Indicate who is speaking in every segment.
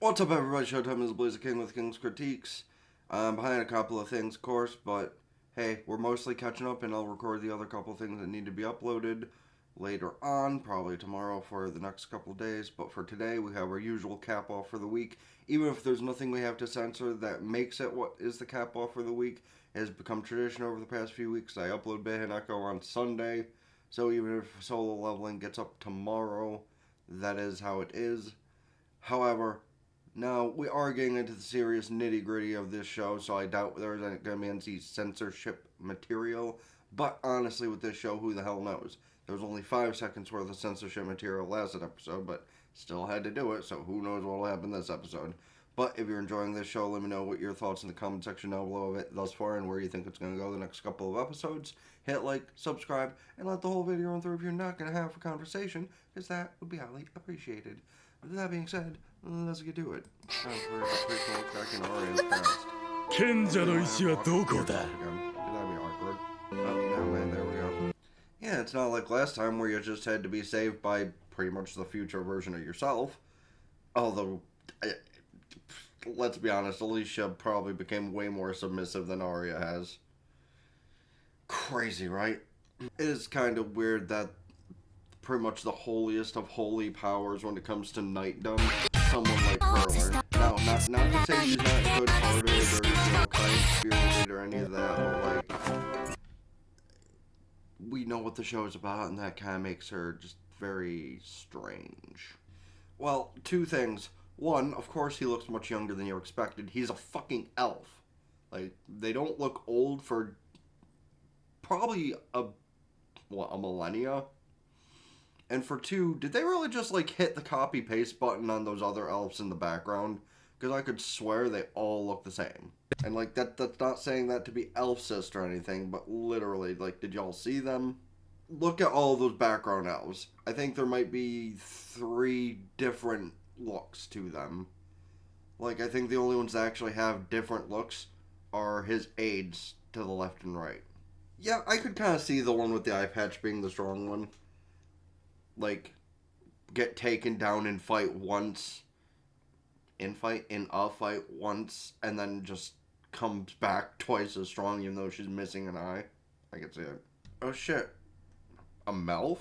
Speaker 1: What's up, everybody? Showtime is Blazer King with King's Critiques. I'm behind a couple of things, of course, but hey, we're mostly catching up, and I'll record the other couple of things that need to be uploaded later on, probably tomorrow for the next couple of days. But for today, we have our usual cap off for the week. Even if there's nothing we have to censor that makes it what is the cap off for the week, it has become tradition over the past few weeks. I upload Beheneko on Sunday, so even if solo leveling gets up tomorrow, that is how it is. However, now, we are getting into the serious nitty-gritty of this show, so I doubt there's going to be any censorship material. But honestly, with this show, who the hell knows? There was only 5 seconds worth of censorship material last episode, but still had to do it, so who knows what will happen this episode. But if you're enjoying this show, let me know what your thoughts in the comment section down below of it thus far and where you think it's going to go the next couple of episodes. Hit like, subscribe, and let the whole video run through if you're not going to have a conversation, because that would be highly appreciated. With that being said, let's get to it. Yeah, it's not like last time where you just had to be saved by pretty much the future version of yourself. Although, let's be honest, Alicia probably became way more submissive than Aria has. Crazy, right? It is kind of weird that pretty much the holiest of holy powers when it comes to knightdom, someone like her learned. Now, not to say she's not good-hearted or kind-spirited or any of that, but like, we know what the show's about, and that kind of makes her just very strange. Well, 2 things. One, of course he looks much younger than you expected. He's a fucking elf. Like, they don't look old for probably a millennia. And for 2, did they really just, like, hit the copy-paste button on those other elves in the background? Because I could swear they all look the same. And, like, that's not saying that to be elf-cist or anything, but literally, like, did y'all see them? Look at all those background elves. I think there might be 3 different looks to them. Like, I think the only ones that actually have different looks are his aides to the left and right. Yeah, I could kind of see the one with the eye patch being the strong one. Like, get taken down and fight once, in a fight once, and then just comes back twice as strong even though she's missing an eye. I can see it. Oh shit. A MILF?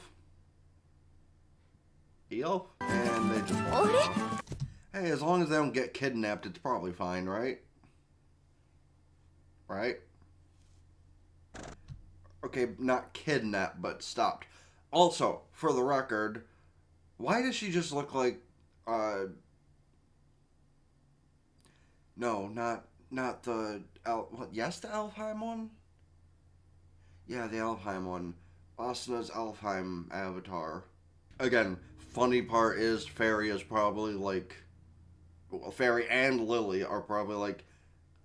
Speaker 1: EMILF? And they just walk off. Hey, as long as they don't get kidnapped, it's probably fine, right? Right? Okay, not kidnapped, but stopped. Also, for the record, why does she just look like, no, not the, yes, the Alfheim one? Yeah, the Alfheim one. Asana's Alfheim avatar. Again, funny part is Fairy is probably like, well, Fairy and Lily are probably like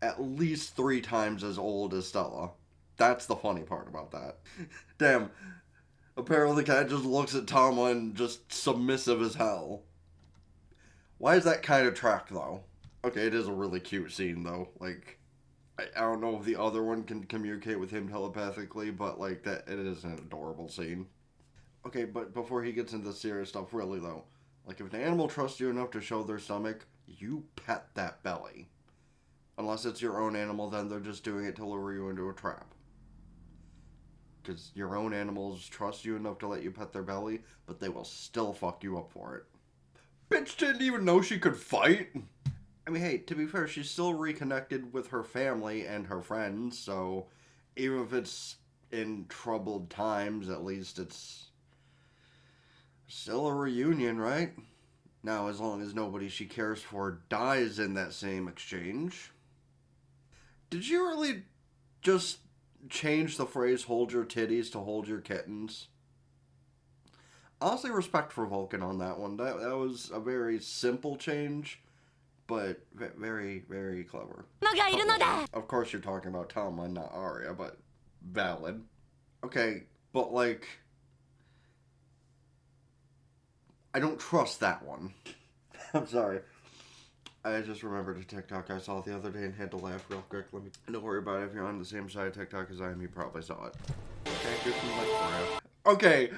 Speaker 1: at least 3 times as old as Stella. That's the funny part about that. Damn. Apparently the cat just looks at Tama and just submissive as hell. Why is that kind of track, though? Okay, it is a really cute scene, though. Like, I don't know if the other one can communicate with him telepathically, but, like, that it is an adorable scene. Okay, but before he gets into the serious stuff, really, though. Like, if an animal trusts you enough to show their stomach, you pet that belly. Unless it's your own animal, then they're just doing it to lure you into a trap. Because your own animals trust you enough to let you pet their belly, but they will still fuck you up for it. Bitch didn't even know she could fight! I mean, hey, to be fair, she's still reconnected with her family and her friends, so even if it's in troubled times, at least it's still a reunion, right? Now, as long as nobody she cares for dies in that same exchange. Did you really just change the phrase "hold your titties" to "hold your kittens"? Honestly, respect for Vulcan on that one. That was a very simple change, but very, very clever. Of course you're talking about Tama, not Aria, but valid. Okay, but like, I don't trust that one. I'm sorry. I just remembered a TikTok I saw the other day and had to laugh real quick. Don't worry about it. If you're on the same side of TikTok as I am, you probably saw it. Okay, good for you. Okay,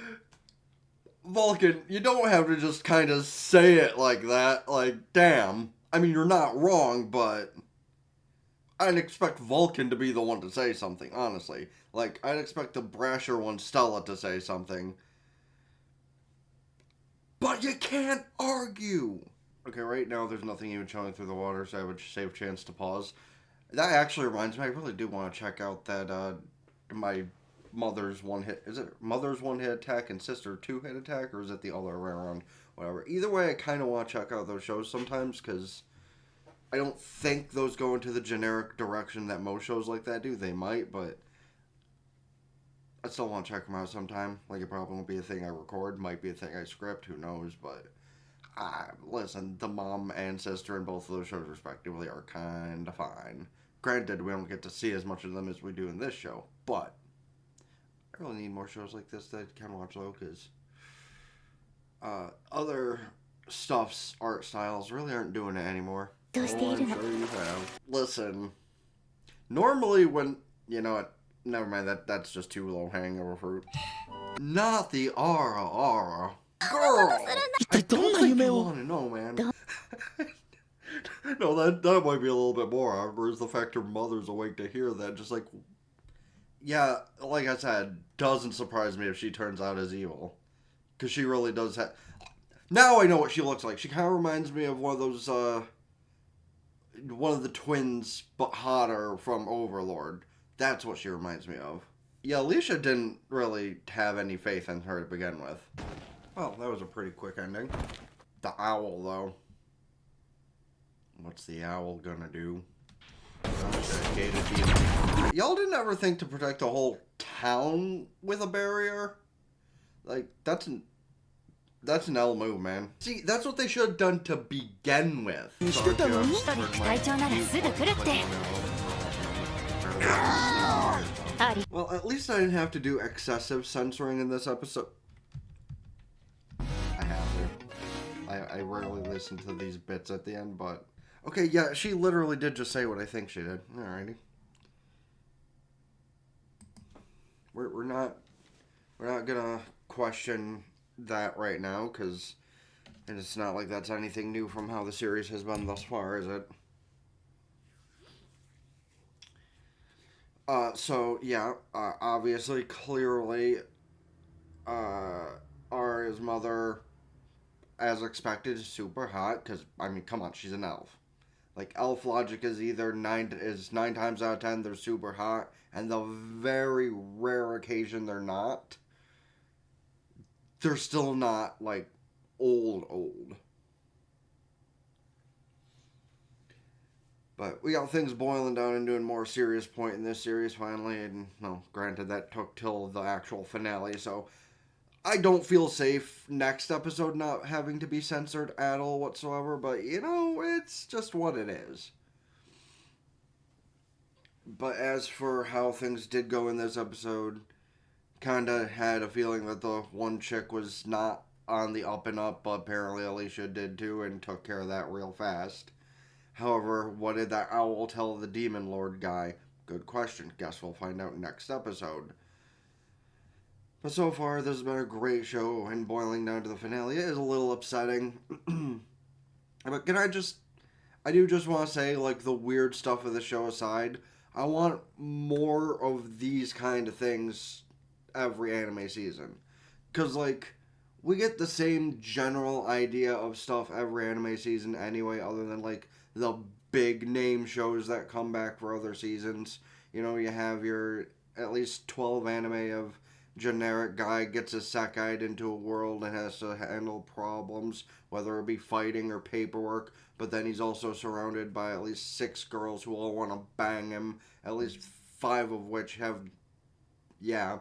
Speaker 1: Vulcan, you don't have to just kind of say it like that. Like, damn. I mean, you're not wrong, but I'd expect Vulcan to be the one to say something, honestly. Like, I'd expect the brasher one, Stella, to say something. But you can't argue! Okay, right now there's nothing even showing through the water, so I would save a chance to pause. That actually reminds me, I really do want to check out that, my mother's one-hit... Is it mother's one-hit attack and sister two-hit attack, or is it the other way around? Whatever. Either way, I kind of want to check out those shows sometimes, because I don't think those go into the generic direction that most shows like that do. They might, but I still want to check them out sometime. Like, it probably won't be a thing I record, might be a thing I script, who knows, but... listen, the mom and sister in both of those shows, respectively, are kind of fine. Granted, we don't get to see as much of them as we do in this show, but I really need more shows like this that I can watch, though, because other stuff's art styles really aren't doing it anymore. Oh, I'm sure you have. Listen, normally when, you know what, never mind, that's just too low-hanging of a fruit. Not the Aria. Girl! I don't think you want to know, man. No, that might be a little bit more, however, is the fact her mother's awake to hear that. Just like, yeah, like I said, doesn't surprise me if she turns out as evil. Because she really does have... Now I know what she looks like. She kind of reminds me of one of those, one of the twins, but hotter from Overlord. That's what she reminds me of. Yeah, Alicia didn't really have any faith in her to begin with. Well, that was a pretty quick ending. The owl, though. What's the owl gonna do? Y'all didn't ever think to protect the whole town with a barrier? Like, that's an L move, man. See, that's what they should have done to begin with. Well, at least I didn't have to do excessive censoring in this episode. I have to. I rarely listen to these bits at the end, but... Okay, yeah, she literally did just say what I think she did. Alrighty. We're not gonna question that right now, because it's not like that's anything new from how the series has been thus far, is it? So, yeah, obviously, clearly, Aria's mother, as expected, is super hot, because, I mean, come on, she's an elf. Like, elf logic is either 9 times out of 10 they're super hot, and the very rare occasion they're not, they're still not, like, old. But we got things boiling down into a more serious point in this series finally, and, no, granted that took till the actual finale, so I don't feel safe next episode not having to be censored at all whatsoever, but, you know, it's just what it is. But as for how things did go in this episode, kinda had a feeling that the one chick was not on the up and up, but apparently Alicia did too, and took care of that real fast. However, what did that owl tell the Demon Lord guy? Good question. Guess we'll find out next episode. But so far, this has been a great show, and boiling down to the finale, it is a little upsetting. But I do just want to say, like, the weird stuff of the show aside, I want more of these kind of things every anime season. Because, like, we get the same general idea of stuff every anime season anyway, other than, like, the big name shows that come back for other seasons. You know, you have your at least 12 anime of generic guy gets his Sekai'd into a world and has to handle problems, whether it be fighting or paperwork, but then he's also surrounded by at least 6 girls who all want to bang him, at least 5 of which have, yeah.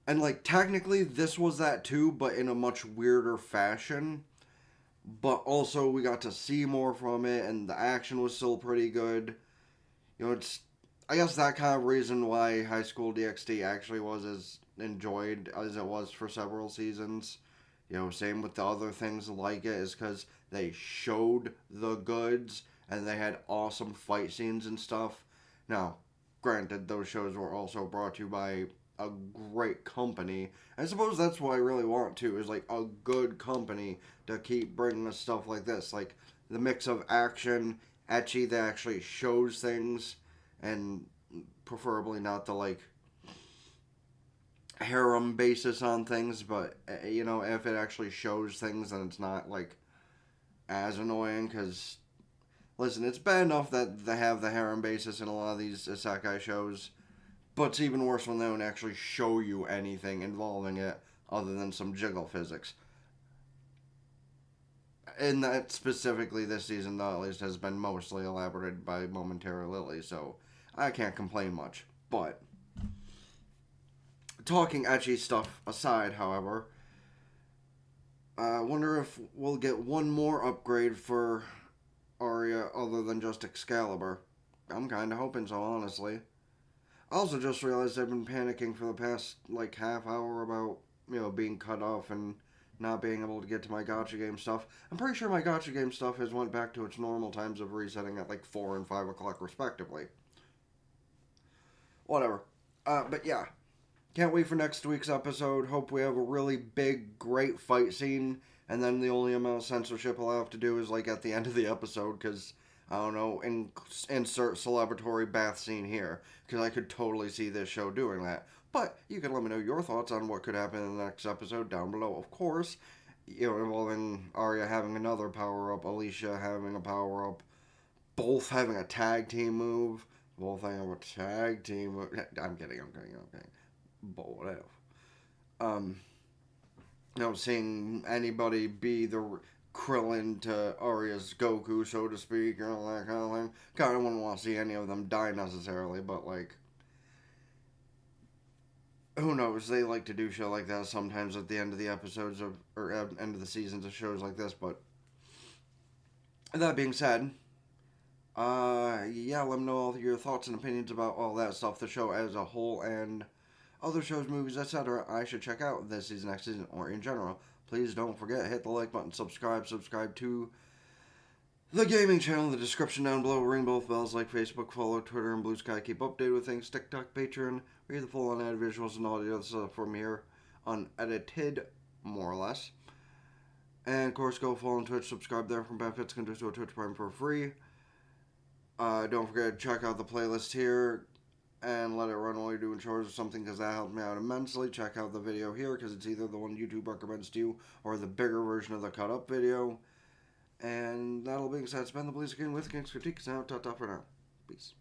Speaker 1: And, like, technically this was that too, but in a much weirder fashion. But also we got to see more from it, and the action was still pretty good. You know, it's, I guess that kind of reason why High School DxD actually was as enjoyed as it was for several seasons. You know, same with the other things like it, is because they showed the goods, and they had awesome fight scenes and stuff. Now, granted, those shows were also brought to you by a great company. I suppose that's what I really want to, is like a good company to keep bringing us stuff like this. Like, the mix of action, ecchi that actually shows things, and preferably not the like harem basis on things, but you know, if it actually shows things, then it's not like as annoying. Because listen, it's bad enough that they have the harem basis in a lot of these isekai shows, but it's even worse when they don't actually show you anything involving it other than some jiggle physics. And that specifically this season, though, at least has been mostly elaborated by Momentary Lily, so I can't complain much. But talking ecchi stuff aside, however, I wonder if we'll get one more upgrade for Aria other than just Excalibur. I'm kind of hoping so, honestly. I also just realized I've been panicking for the past, like, half hour about, you know, being cut off and not being able to get to my gacha game stuff. I'm pretty sure my gacha game stuff has went back to its normal times of resetting at, like, 4 and 5 o'clock, respectively. Whatever. But yeah. Can't wait for next week's episode. Hope we have a really big, great fight scene. And then the only amount of censorship I'll have to do is, like, at the end of the episode, because I don't know, insert celebratory bath scene here, because I could totally see this show doing that. But you can let me know your thoughts on what could happen in the next episode down below, of course. You know, involving Aria having another power-up, Alicia having a power-up, both having a tag team move, both having a tag team move. I'm kidding. But whatever. You know, seeing anybody be the Krillin to Arya's Goku, so to speak, and all that kind of thing. Kind of wouldn't want to see any of them die necessarily, but like, who knows? They like to do shit like that sometimes at the end of the episodes of, or end of the seasons of shows like this. But that being said, yeah, let me know all your thoughts and opinions about all that stuff, the show as a whole, and other shows, movies, etc. I should check out this season, next season, or in general. Please don't forget, hit the like button, subscribe to the gaming channel in the description down below. Ring both bells like Facebook, follow Twitter and Blue Sky. Keep updated with things, TikTok, Patreon. Read the full unedited visuals and audio stuff from here, unedited, more or less. And of course, go follow on Twitch, subscribe there for benefits. Can do so at Twitch Prime for free. Don't forget to check out the playlist here and let it run while you're doing chores or something, because that helped me out immensely. Check out the video here, because it's either the one YouTube recommends to you or the bigger version of the cut up video. And that'll being said, it's been the Blaze again with King's Critique. Now, ta-ta for now. Peace.